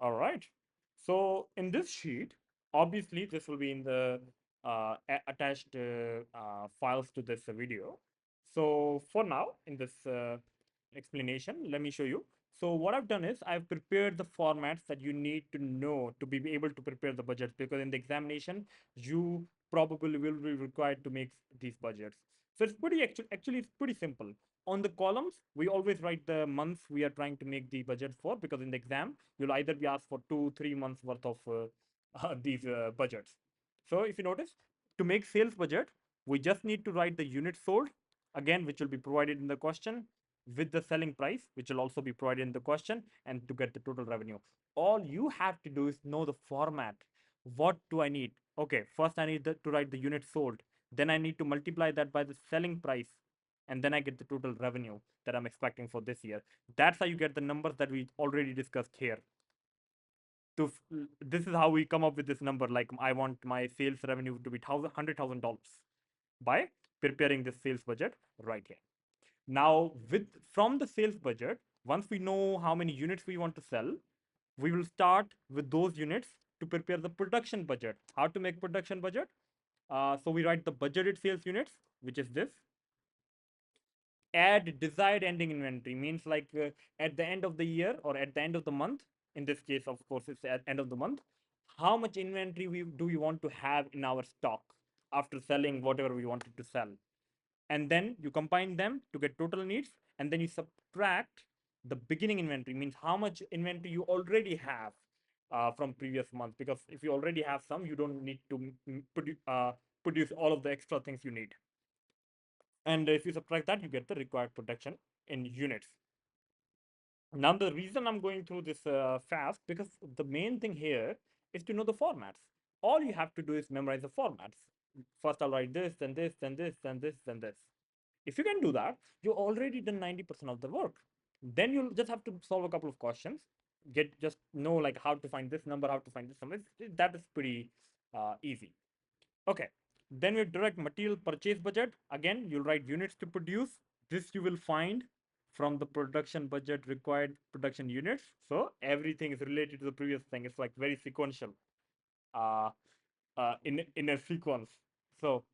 All right. So in this sheet, obviously this will be in the attached files to this video. So for now, in this explanation, let me show you. So what I've done is I've prepared the formats that you need to know to be able to prepare the budgets, because in the examination, you probably will be required to make these budgets. So it's pretty actually it's pretty simple. On the columns, we always write the months we are trying to make the budget for, because in the exam, you'll either be asked for 2 3 months worth of these budgets. So if you notice, to make sales budget, we just need to write the unit sold, again, which will be provided in the question, with the selling price, which will also be provided in the question, and to get the total revenue. All you have to do is know the format. What do I need? Okay, first I need to write the unit sold. Then I need to multiply that by the selling price, and then I get the total revenue that I'm expecting for this year. That's how you get the numbers that we already discussed here. To this is how we come up with this number. Like, I want my sales revenue to be $100,000 by preparing this sales budget right here. Now, with from the sales budget, once we know how many units we want to sell, we will start with those units to prepare the production budget. How to make production budget? So we write the budgeted sales units, which is this. Add desired ending inventory means, like, at the end of the year or at the end of the month. In this case, of course, it's at end of the month. How much inventory we want to have in our stock after selling whatever we wanted to sell, and then you combine them to get total needs, and then you subtract the beginning inventory, means how much inventory you already have from previous month, because if you already have some, you don't need to produce all of the extra things you need. And if you subtract that, you get the required production in units. Now, the reason I'm going through this fast, because the main thing here is to know the formats. All you have to do is memorize the formats. First, I'll write this, then this, then this, then this, then this. If you can do that, you already done 90% of the work. Then you'll just have to solve a couple of questions, get just know like how to find this number, how to find this number. That is pretty easy. Okay. Then we direct material purchase budget. Again, you'll write units to produce. This you will find from the production budget required production units. So everything is related to the previous thing. It's like very sequential, uh, in a sequence. So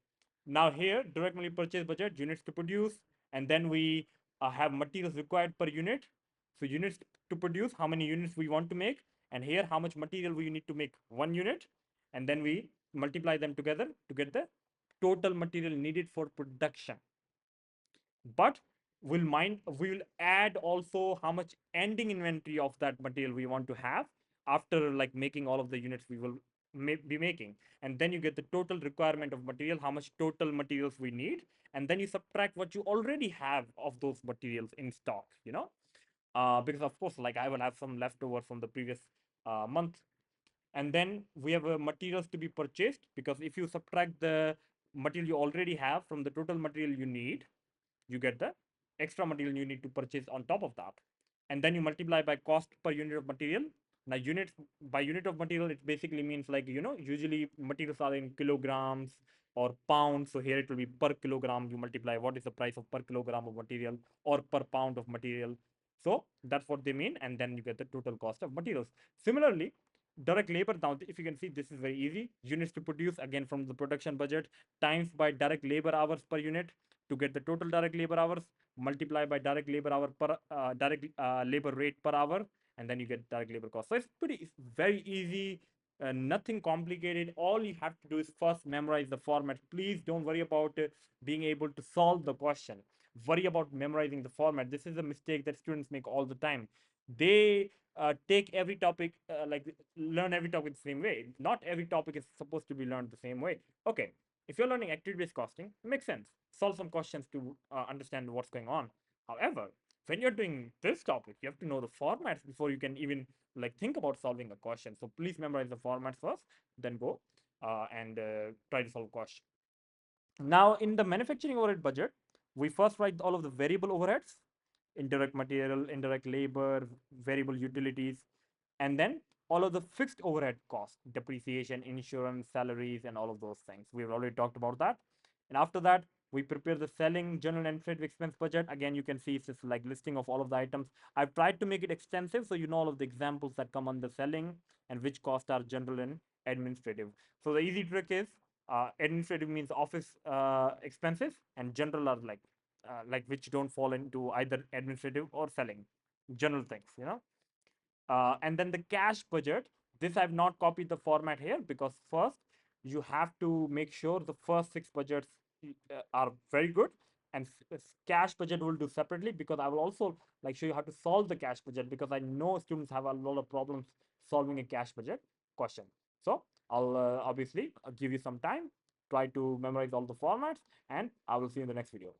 now here, direct material purchase budget, units to produce, and then we have materials required per unit. So units to produce, how many units we want to make, and here how much material we need to make 1 unit, and then we multiply them together to get the total material needed for production. But we will add also how much ending inventory of that material we want to have after like making all of the units we will be making, and then you get the total requirement of material, how much total materials we need, and then you subtract what you already have of those materials in stock, because of course, like, I will have some leftover from the previous month. And then we have materials to be purchased, because if you subtract the material you already have from the total material you need, you get the extra material you need to purchase on top of that. And then you multiply by cost per unit of material. Now, units by unit of material, it basically means, like, usually materials are in kilograms or pounds. So here it will be per kilogram. You multiply what is the price of per kilogram of material or per pound of material. So that's what they mean. And then you get the total cost of materials. Similarly, direct labor, now if you can see, this is very easy. Units to produce, again, from the production budget, times by direct labor hours per unit to get the total direct labor hours, multiply by direct labor hour per direct labor rate per hour, and then you get direct labor cost. So it's very easy, nothing complicated. All you have to do is first memorize the format. Please don't worry about being able to solve the question. Worry about memorizing the format. This is a mistake that students make all the time. They take every topic, like, learn every topic the same way. Not every topic is supposed to be learned the same way. Okay, if you're learning activity-based costing, it makes sense. Solve some questions to understand what's going on. However, when you're doing this topic, you have to know the formats before you can even like think about solving a question. So please memorize the formats first, then go and try to solve a question. Now, in the manufacturing overhead budget, we first write all of the variable overheads, indirect material, indirect labor, variable utilities, and then all of the fixed overhead costs, depreciation, insurance, salaries, and all of those things. We've already talked about that. And after that, We prepare the selling, general and administrative expense budget. Again, you can see it's just like listing of all of the items. I've tried to make it extensive so you know all of the examples that come under selling and which cost are general and administrative. So the easy trick is administrative means office expenses, and general are like which don't fall into either administrative or selling, general things, you know. And then the cash budget, this I've not copied the format here because first you have to make sure the first six budgets are very good, and cash budget will do separately because I will also like show you how to solve the cash budget because I know students have a lot of problems solving a cash budget question. So I'll obviously give you some time, try to memorize all the formats, and I will see you in the next video.